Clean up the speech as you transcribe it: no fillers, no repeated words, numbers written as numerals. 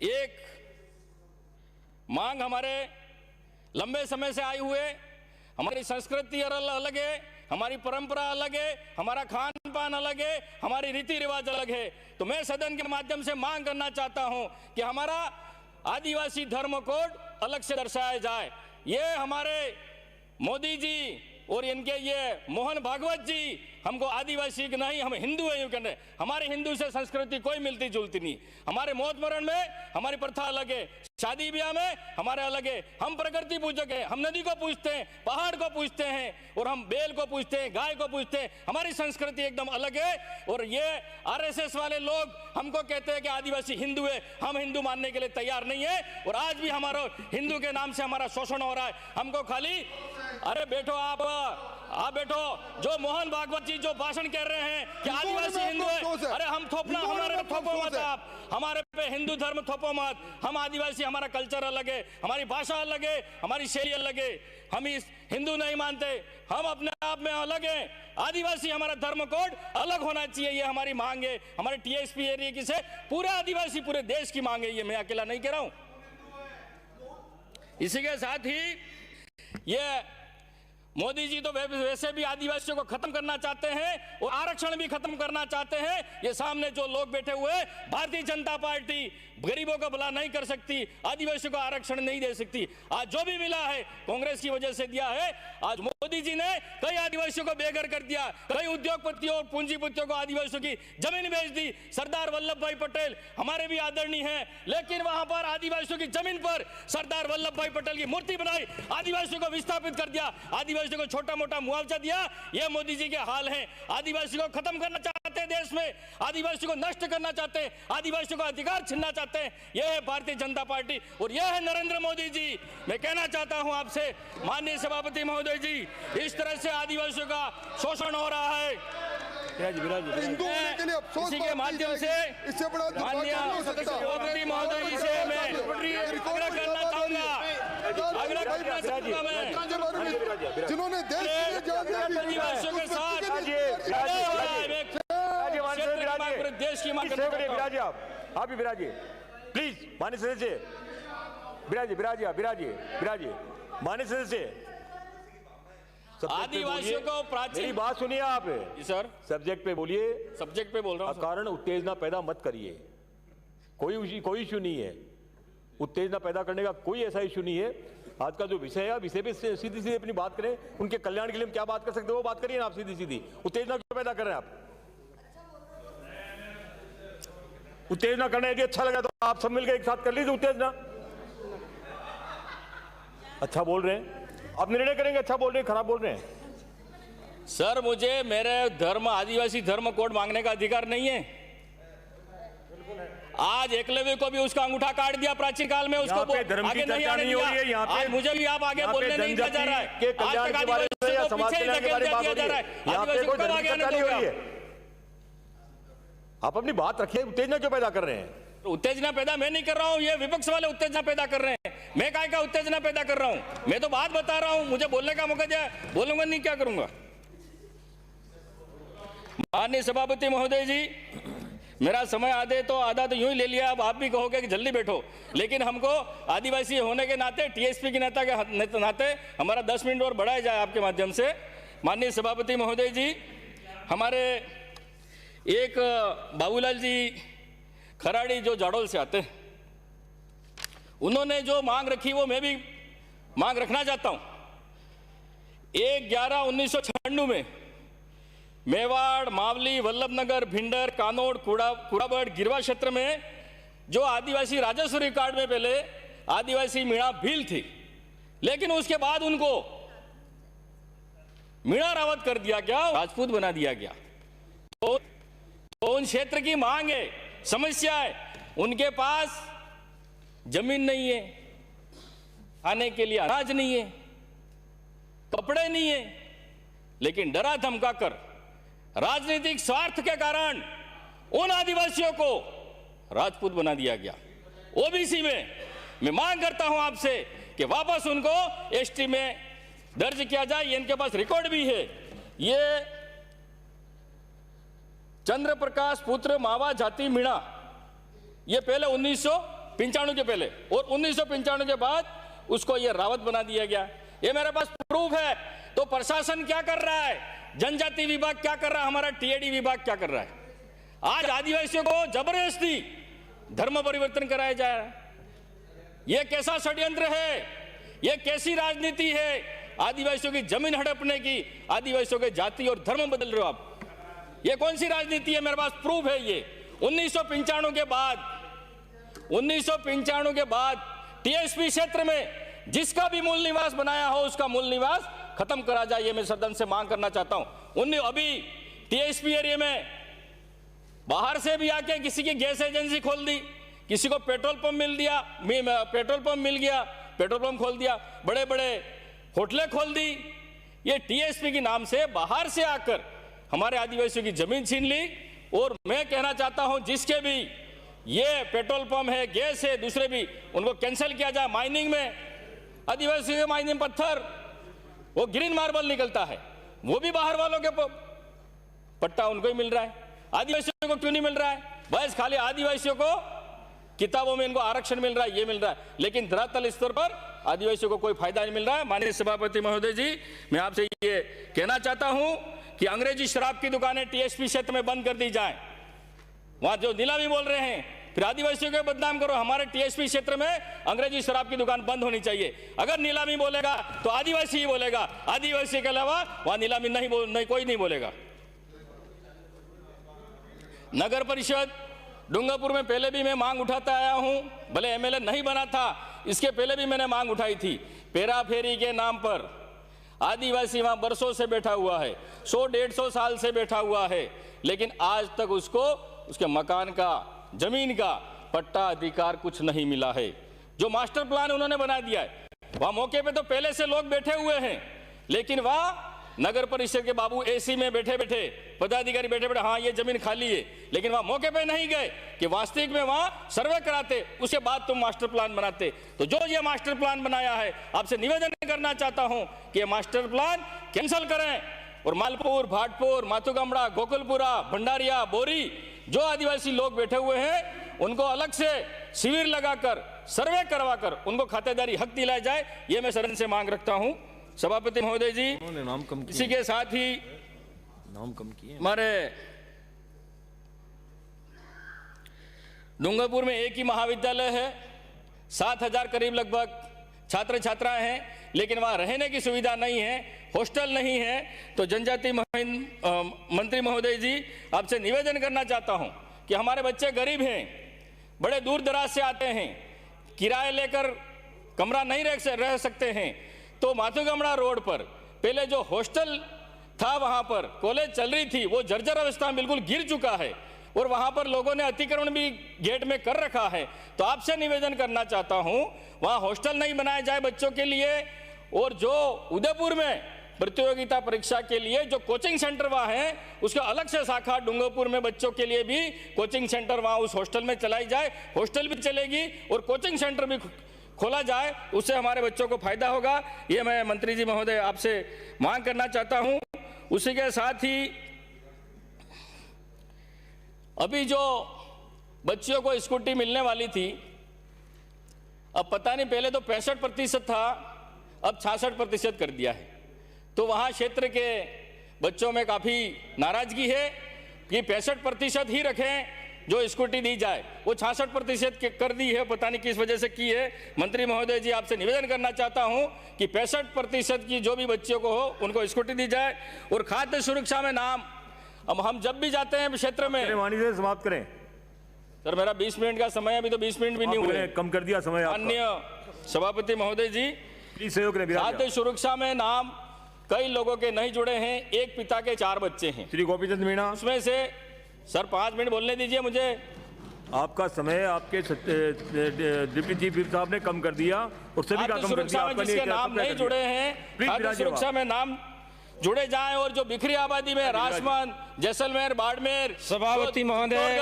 एक मांग हमारे लंबे समय से आए हुए, हमारी संस्कृति अलग है, हमारी परंपरा अलग है, हमारा खान पान अलग है, हमारी रीति रिवाज अलग है। तो मैं सदन के माध्यम से मांग करना चाहता हूं कि हमारा आदिवासी धर्म कोड अलग से दर्शाया जाए। ये हमारे मोदी जी और इनके ये मोहन भागवत जी हमको आदिवासी की नहीं, हम हिंदू हैं यूं कहते। हमारे हिंदू से संस्कृति कोई मिलती जुलती नहीं। हमारे मौत मरण में हमारी प्रथा अलग है, शादी ब्याह में हमारे अलग है। हम प्रकृति पूजक हैं, हम नदी को पूजते हैं, पहाड़ को पूजते हैं, और हम बैल को पूजते हैं, गाय को पूजते हैं। हमारी संस्कृति एकदम अलग है। और ये आरएसएस वाले लोग हमको कहते हैं कि आदिवासी हिंदू है, हम हिंदू मानने के लिए तैयार नहीं है। और आज भी हमारा हिंदू के नाम से हमारा शोषण हो रहा है। हमको खाली अरे बैठो आप बैठो। जो मोहन भागवत जी जो भाषण कह रहे हैं कि आदिवासी हिंदू है, अरे हम थोपना, हमारे पे थोपो मत आप, हमारे पे हिंदू धर्म थोपो मत। हम आदिवासी, हमारा कल्चर अलग है, हमारी भाषा अलग है, हमारी शैली अलग है। हम इस हिंदू नहीं मानते, हम अपने आप में अलग हैं। आदिवासी हमारा धर्म कोड अलग होना चाहिए, ये हमारी मांग है। हमारे टीएसपी एरिया की से पूरे आदिवासी, पूरे देश की मांग है, ये मैं अकेला नहीं कह रहा हूं। इसी के साथ ही ये मोदी जी तो वैसे भी आदिवासियों को खत्म करना चाहते हैं और आरक्षण भी खत्म करना चाहते हैं। ये सामने जो लोग बैठे हुए, भारतीय जनता पार्टी गरीबों का भला नहीं कर सकती, आदिवासियों को आरक्षण नहीं दे सकती। आज जो भी मिला है कांग्रेस की वजह से दिया है। आज मोदी जी ने कई आदिवासियों को बेघर कर दिया, कई उद्योगपतियों और पूंजीपतियों को आदिवासियों की जमीन बेच दी। सरदार वल्लभ भाई पटेल हमारे भी आदरणीय हैं, लेकिन वहां पर आदिवासियों की जमीन पर सरदार वल्लभ भाई पटेल की मूर्ति बनाई, आदिवासियों को विस्थापित कर दिया, आदिवासियों को छोटा मोटा मुआवजा दिया। ये मोदी जी के हाल हैं। आदिवासियों को खत्म करना चाहते हैं देश में, आदिवासियों को नष्ट करना चाहते हैं, आदिवासियों का अधिकार छीनना चाहते हैं। यह है भारतीय जनता पार्टी और यह है नरेंद्र मोदी जी। मैं कहना चाहता हूं आपसे माननीय सभापति महोदय जी, इस तरह से आदिवासियों का शोषण हो रहा है। इसी के माध्यम से माननीय सभापति महोदय जी से मैं आग्रह करना चाहूंगा, जिन्होंने देश आदिवासियों के साथ देश की मांग आप भी विराजिए प्लीज। माननीय सदस्य विराजिए माननीय सदस्य। आदिवासियों को प्राचीन, मेरी बात सुनिए आप सर, सब्जेक्ट पे बोलिए। सब्जेक्ट पे बोल रहा हूं। कारण उत्तेजना पैदा मत करिए, कोई इशू नहीं है। उत्तेजना पैदा करने का कोई ऐसा इशू नहीं है। आज का जो विषय है, विषय पे सीधी सीधी अपनी बात करें। उनके कल्याण के लिए हम क्या बात कर सकते हैं वो बात करिए ना आप सीधी सीधी। उत्तेजना क्यों पैदा कर रहे हैं आप? उत्तेजना करना यदि अच्छा लगा तो आप सब मिलकर एक साथ कर लीजिए उत्तेजना। अच्छा बोल रहे हैं आप, निर्णय करेंगे। अच्छा बोल रहे हैं, खराब बोल रहे हैं? सर, मुझे मेरे धर्म, आदिवासी धर्म कोड मांगने का अधिकार नहीं है। आज एकलव्य को भी उसका अंगूठा काट दिया प्राचीन काल में, उसको आगे नहीं आने दिया। आज मुझे भी आप आगे बोलने नहीं दिया जा रहा है। आज तक आदिवासियों को पीछे धकेल दिया जा रहा है। आदिवासियों को कब आगे आने दोगे? आप अपनी बात रखिए। उत्तेजना क्यों पैदा कर रहे हैं? उत्तेजना पैदा मैं नहीं कर रहा हूं, ये विपक्ष वाले उत्तेजना पैदा कर रहे हैं। मैं काय का उत्तेजना पैदा कर रहा हूं? मैं तो बात बता रहा हूं, मुझे बोलने का मौका दिया, बोलूंगा नहीं, क्या करूंगा? माननीय सभापति महोदय जी, मेरा समय आधा तो यूं ही ले लिया। अब आप भी कहोगे कि जल्दी बैठो, लेकिन हमको आदिवासी होने के नाते, टीएसपी के नेता के नाते हमारा 10 मिनट और बढ़ाया जाए आपके माध्यम से। माननीय सभापति महोदय जी, हमारे एक बाबूलाल जी खराड़ी जो जाडोल से आते हैं, उन्होंने जो मांग रखी वो मैं भी मांग रखना चाहता हूं। 1/11/1996 में मेवाड़, मावली, वल्लभनगर, भिंडर, कानोड़, कुड़ाबड़, गिरवा क्षेत्र में जो आदिवासी राजस्व रिकॉर्ड में पहले आदिवासी मीणा भील थी, लेकिन उसके बाद उनको मीणा रावत कर दिया गया, राजपूत बना दिया गया। तो उन क्षेत्र की मांग है, समस्या है, उनके पास जमीन नहीं है, खाने के लिए अनाज नहीं है, कपड़े नहीं है, लेकिन डरा धमका कर राजनीतिक स्वार्थ के कारण उन आदिवासियों को राजपूत बना दिया गया। ओबीसी में मैं मांग करता हूं आपसे कि वापस उनको एसटी में दर्ज किया जाए। इनके पास रिकॉर्ड भी है। ये चंद्र प्रकाश पुत्र मावा जाति मीणा, ये पहले 95 के पहले, और 1995 के बाद उसको ये रावत बना दिया गया। ये मेरे पास प्रूफ है। तो प्रशासन क्या कर रहा है, जनजाति विभाग क्या कर रहा है, हमारा टीएडी विभाग क्या कर रहा है? आज आदिवासियों को जबरदस्ती धर्म परिवर्तन कराया जा रहा है। यह कैसा षड्यंत्र है, यह कैसी राजनीति है? आदिवासियों की जमीन हड़पने की, आदिवासियों के जाति और धर्म बदल रहे हो आप। यह कौन सी राजनीति है? मेरे पास प्रूफ है। ये 1995 के बाद टीएसपी क्षेत्र में जिसका भी मूल निवास बनाया हो उसका मूल निवास खत्म करा जाए, ये मैं सदन से मांग करना चाहता हूं। अभी टीएसपी एरिया में बाहर से भी आके किसी की गैस एजेंसी खोल दी, किसी को पेट्रोल पंप मिल गया, पेट्रोल पंप खोल दिया, बड़े बड़े होटलें खोल दी। ये टीएसपी के नाम से बाहर से आकर हमारे आदिवासियों की जमीन छीन ली। और मैं कहना चाहता हूं जिसके भी ये पेट्रोल पंप है, गैस है, दूसरे भी, उनको कैंसिल किया जाए। माइनिंग में आदिवासियों के माइनिंग पत्थर, वो ग्रीन मार्बल निकलता है, वो भी बाहर वालों के पट्टा उनको ही मिल रहा है, आदिवासियों को क्यों नहीं मिल रहा है? बस खाली आदिवासियों को किताबों में इनको आरक्षण मिल रहा है, ये मिल रहा है, लेकिन धरातल स्तर पर आदिवासियों को कोई फायदा नहीं मिल रहा है। माननीय सभापति महोदय जी, मैं आपसे ये कहना चाहता हूं कि अंग्रेजी शराब की दुकानें टीएसपी क्षेत्र में बंद कर दी जाए। वहां जो नीलामी बोल रहे हैं, फिर आदिवासियों को बदनाम करो। हमारे टीएसपी क्षेत्र में अंग्रेजी शराब की दुकान बंद होनी चाहिए। अगर नीलामी बोलेगा तो आदिवासी ही बोलेगा, आदिवासी के अलावा वहां नीलामी नहीं कोई नहीं बोलेगा। नगर परिषद डूंगरपुर में पहले भी मैं मांग उठाता आया हूं, भले एमएलए नहीं बना था, इसके पहले भी मैंने मांग उठाई थी। पेरा फेरी के नाम पर आदिवासी वहां बरसों से बैठा हुआ है, 100-150 साल से बैठा हुआ है, लेकिन आज तक उसको उसके मकान का, जमीन का पट्टा अधिकार कुछ नहीं मिला है। जो मास्टर प्लान उन्होंने बना दिया है, वहां मौके पे तो पहले से लोग बैठे हुए हैं, लेकिन वहां नगर परिषद के बाबू एसी में बैठे बैठे, पदाधिकारी बैठे बैठे, हाँ ये जमीन खाली है, लेकिन वहां मौके पे नहीं गए कि वास्तविक में वहां सर्वे कराते, उसके बाद तुम मास्टर प्लान बनाते। तो जो ये मास्टर प्लान बनाया है, आपसे निवेदन करना चाहता हूं कि ये मास्टर प्लान कैंसिल करें और मालपुर, भाटपुर, माथुगमड़ा, गोकुलपुरा, भंडारिया, बोरी, जो आदिवासी लोग बैठे हुए हैं उनको अलग से शिविर लगाकर, सर्वे करवाकर उनको खातेदारी हक दिलाया जाए, ये मैं सदन से मांग रखता हूं। सभापति महोदय जी, नाम कम इसी के साथ ही नाम कम किए। हमारे डूंगरपुर में एक ही महाविद्यालय है, 7,000 करीब लगभग छात्र छात्राएं हैं, लेकिन वहां रहने की सुविधा नहीं है, हॉस्टल नहीं है। तो जनजाति मंत्री महोदय जी, आपसे निवेदन करना चाहता हूं कि हमारे बच्चे गरीब हैं, बड़े दूर दराज से आते हैं, किराए लेकर कमरा नहीं रह सकते हैं। तो माथुगमड़ा रोड पर पहले जो हॉस्टल था, वहां पर कॉलेज चल रही थी, वो जर्जर अवस्था में बिल्कुल गिर चुका है और वहां पर लोगों ने अतिक्रमण भी गेट में कर रखा है। तो आपसे निवेदन करना चाहता हूं, वहां हॉस्टल नहीं बनाया जाए बच्चों के लिए। और जो उदयपुर में प्रतियोगिता परीक्षा के लिए जो कोचिंग सेंटर वहां है, उसका अलग से शाखा डूंगरपुर में बच्चों के लिए भी कोचिंग सेंटर वहां उस हॉस्टल में चलाई जाए। हॉस्टल भी चलेगी और कोचिंग सेंटर भी खोला जाए, उससे हमारे बच्चों को फायदा होगा। ये मैं मंत्री जी महोदय आपसे मांग करना चाहता हूं। उसी के साथ ही अभी जो बच्चियों को स्कूटी मिलने वाली थी, अब पता नहीं, पहले तो 65% था, अब 66% कर दिया है। तो वहां क्षेत्र के बच्चों में काफी नाराजगी है कि 65% ही रखें जो स्कूटी दी जाए, वो 66% कर दी है, पता नहीं किस वजह से की है। मंत्री महोदय जी, आपसे निवेदन करना चाहता हूं कि 65% की जो भी बच्चियों को हो उनको स्कूटी दी जाए। और खाद्य सुरक्षा में नाम, अब हम जब भी जाते हैं क्षेत्र में, से समाप्त करें सर मेरा 20 मिनट का समय, अभी तो 20 मिनट भी नहीं हुए, कम कर दिया समय। माननीय सभापति महोदय जी, प्लीज सहयोग करें। खाद्य सुरक्षा में नाम कई लोगों के नहीं जुड़े हैं, एक पिता के 4 बच्चे हैं। श्री गोपीचंद मीणा, उसमें से सर 5 मिनट बोलने दीजिए मुझे। आपका समय आपके डिप्टी चीफ व्हिप साहब ने कम कर दिया और सभी का कम कर दिया। आपका जिसके नाम नहीं जुड़े हैं, खाद्य सुरक्षा में नाम जुड़े जाएं। और जो बिखरी आबादी में राजमंद, जैसलमेर, बाड़मेर, सभापति महोदय,